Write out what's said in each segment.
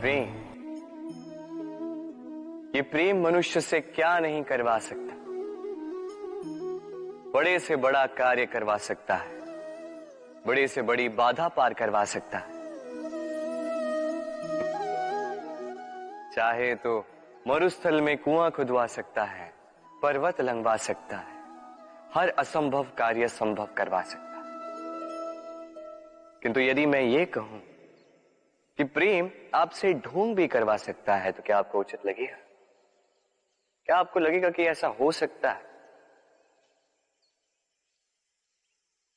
प्रेम, ये प्रेम मनुष्य से क्या नहीं करवा सकता। बड़े से बड़ा कार्य करवा सकता है, बड़े से बड़ी बाधा पार करवा सकता है। चाहे तो मरुस्थल में कुआं खुदवा सकता है, पर्वत लंघवा सकता है, हर असंभव कार्य संभव करवा सकता है। किंतु यदि मैं ये कहूं कि प्रेम आपसे ढोंग भी करवा सकता है, तो क्या आपको उचित लगेगा? क्या आपको लगेगा कि ऐसा हो सकता है?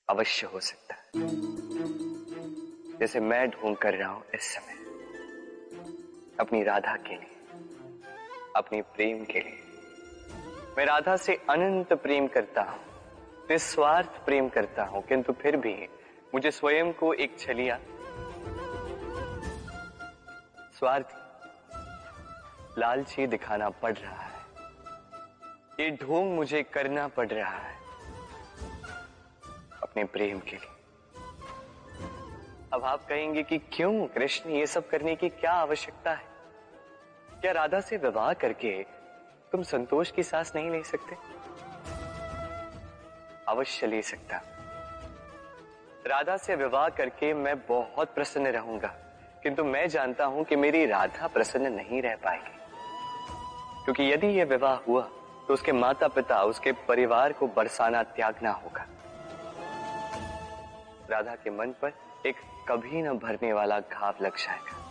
अवश्य हो सकता है। जैसे मैं ढोंग कर रहा हूं इस समय अपनी राधा के लिए, अपनी प्रेम के लिए। मैं राधा से अनंत प्रेम करता हूं, निस्वार्थ प्रेम करता हूं, किंतु फिर भी मुझे स्वयं को एक छलिया, स्वार्थी, लालची दिखाना पड़ रहा है। ये ढोंग मुझे करना पड़ रहा है अपने प्रेम के लिए। अब आप कहेंगे कि क्यों कृष्ण, ये सब करने की क्या आवश्यकता है? क्या राधा से विवाह करके तुम संतोष की सांस नहीं ले सकते? अवश्य ले सकता। राधा से विवाह करके मैं बहुत प्रसन्न रहूंगा, किंतु मैं जानता हूं कि मेरी राधा प्रसन्न नहीं रह पाएगी, क्योंकि यदि यह विवाह हुआ तो उसके माता पिता, उसके परिवार को बरसाना त्यागना होगा। राधा के मन पर एक कभी न भरने वाला घाव लग जाएगा।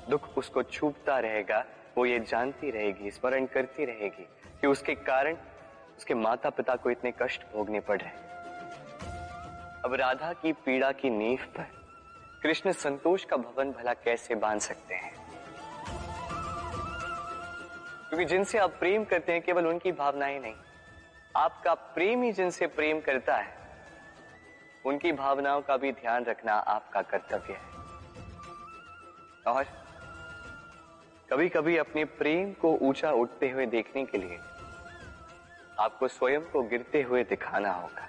दुख उसको छूटता रहेगा, वो ये जानती रहेगी, स्मरण करती रहेगी कि उसके कारण उसके माता पिता को इतने कष्ट भोगने पड़ रहे हैं। अब राधा की पीड़ा की नींव पर कृष्ण संतोष का भवन भला कैसे बांध सकते हैं? क्योंकि जिनसे आप प्रेम करते हैं केवल उनकी भावनाएं नहीं, आपका प्रेम ही जिनसे प्रेम करता है उनकी भावनाओं का भी ध्यान रखना आपका कर्तव्य है। और कभी कभी अपने प्रेम को ऊंचा उठते हुए देखने के लिए आपको स्वयं को गिरते हुए दिखाना होगा।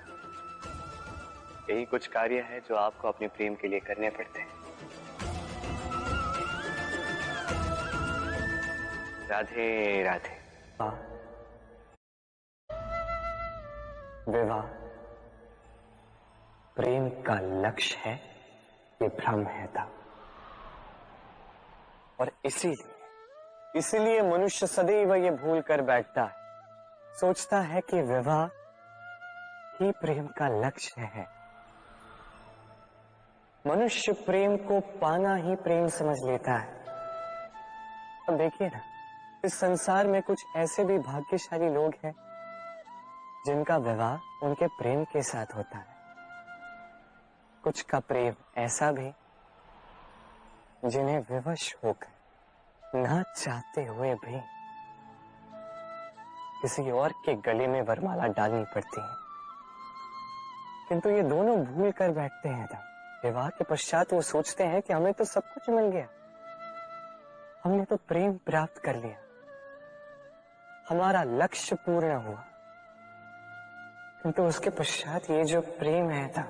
यही कुछ कार्य है जो आपको अपने प्रेम के लिए करने पड़ते हैं। राधे राधे। विवाह प्रेम का लक्ष्य है, ये भ्रम है था। और इसीलिए मनुष्य सदैव ये भूल कर बैठता है, सोचता है कि विवाह ही प्रेम का लक्ष्य है। मनुष्य प्रेम को पाना ही प्रेम समझ लेता है। अब देखिए ना, इस संसार में कुछ ऐसे भी भाग्यशाली लोग हैं जिनका विवाह उनके प्रेम के साथ होता है। कुछ का प्रेम ऐसा भी जिन्हें विवश होकर ना चाहते हुए भी किसी और के गले में वरमाला डालनी पड़ती है। किंतु ये दोनों भूल कर बैठते हैं ना, विवाह के पश्चात वो सोचते हैं कि हमें तो सब कुछ मिल गया, हमने तो प्रेम प्राप्त कर लिया, हमारा लक्ष्य पूर्ण हुआ। किंतु उसके पश्चात ये जो प्रेम है था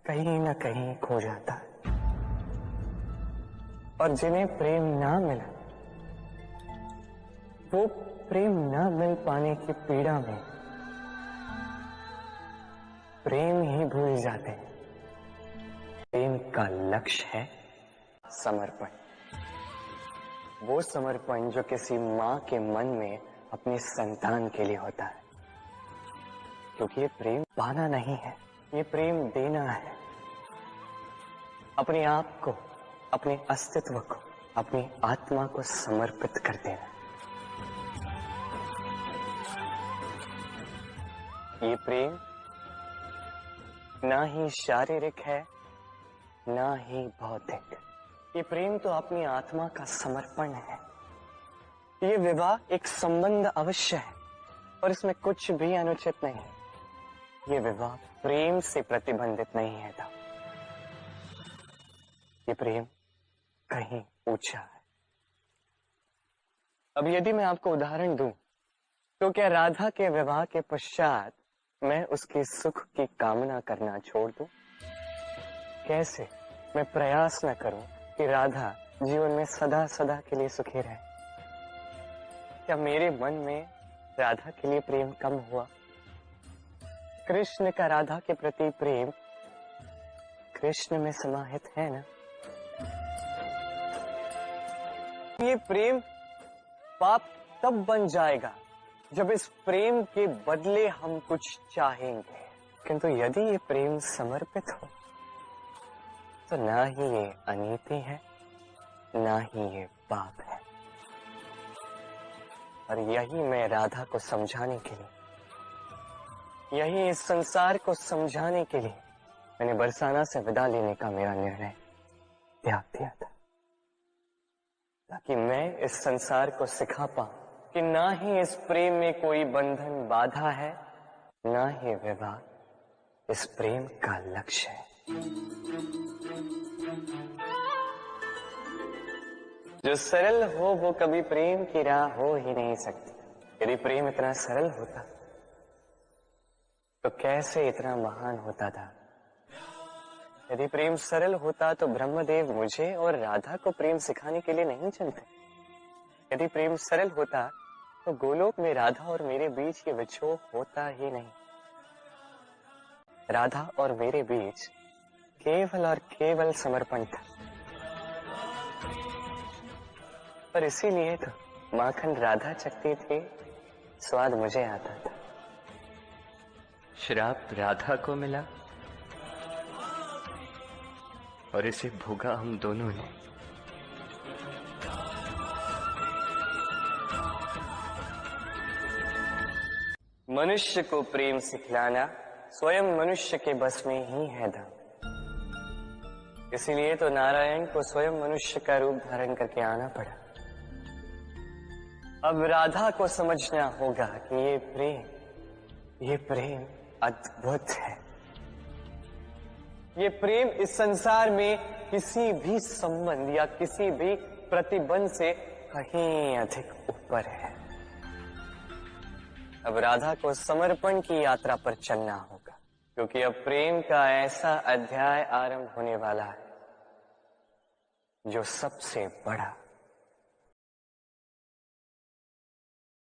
कहीं ना कहीं खो जाता है। और जिन्हें प्रेम ना मिला वो प्रेम ना मिल पाने की पीड़ा में प्रेम ही भूल जाते हैं। प्रेम का लक्ष्य है समर्पण। वो समर्पण जो किसी मां के मन में अपनी संतान के लिए होता है, क्योंकि ये प्रेम पाना नहीं है, ये प्रेम देना है। अपने आप को, अपने अस्तित्व को, अपनी आत्मा को समर्पित कर देना। ये प्रेम ना ही शारीरिक है ना ही भौतिक। ये प्रेम तो अपनी आत्मा का समर्पण है। ये विवाह एक संबंध अवश्य है और इसमें कुछ भी अनुचित नहीं है। ये विवाह प्रेम से प्रतिबंधित नहीं है था। ये प्रेम कहीं ऊंचा है। अब यदि मैं आपको उदाहरण दूं, तो क्या राधा के विवाह के पश्चात मैं उसके सुख की कामना करना छोड़ दूं? कैसे मैं प्रयास न करूं कि राधा जीवन में सदा सदा के लिए सुखी रहे। क्या मेरे मन में राधा के लिए प्रेम कम हुआ? कृष्ण का राधा के प्रति प्रेम कृष्ण में समाहित है ना। ये प्रेम पाप तब बन जाएगा जब इस प्रेम के बदले हम कुछ चाहेंगे, किंतु यदि ये प्रेम समर्पित हो तो ना ही ये अनीति है, ना ही ये पाप है। और यही मैं राधा को समझाने के लिए, यही इस संसार को समझाने के लिए मैंने बरसाना से विदा लेने का मेरा निर्णय त्याग दिया था, ताकि मैं इस संसार को सिखा पाऊं कि ना ही इस प्रेम में कोई बंधन बाधा है, ना ही विवाह इस प्रेम का लक्ष्य है। जो सरल हो वो कभी प्रेम की राह हो ही नहीं सकती। यदि प्रेम इतना सरल होता तो कैसे इतना महान होता था। यदि प्रेम सरल होता तो ब्रह्मदेव मुझे और राधा को प्रेम सिखाने के लिए नहीं चलते। यदि प्रेम सरल होता तो गोलोक में राधा और मेरे बीच ये विछोह होता ही नहीं। राधा और मेरे बीच केवल और केवल समर्पण था, पर इसीलिए तो माखन राधा चखती थी, स्वाद मुझे आता था। श्राप राधा को मिला और इसे भोगा हम दोनों ने। मनुष्य को प्रेम सिखलाना स्वयं मनुष्य के बस में ही है धर्म। इसीलिए तो नारायण को स्वयं मनुष्य का रूप धारण करके आना पड़ा। अब राधा को समझना होगा कि ये प्रेम अद्भुत है। ये प्रेम इस संसार में किसी भी संबंध या किसी भी प्रतिबंध से कहीं अधिक ऊपर है। अब राधा को समर्पण की यात्रा पर चलना होगा, क्योंकि अब प्रेम का ऐसा अध्याय आरंभ होने वाला है जो सबसे बड़ा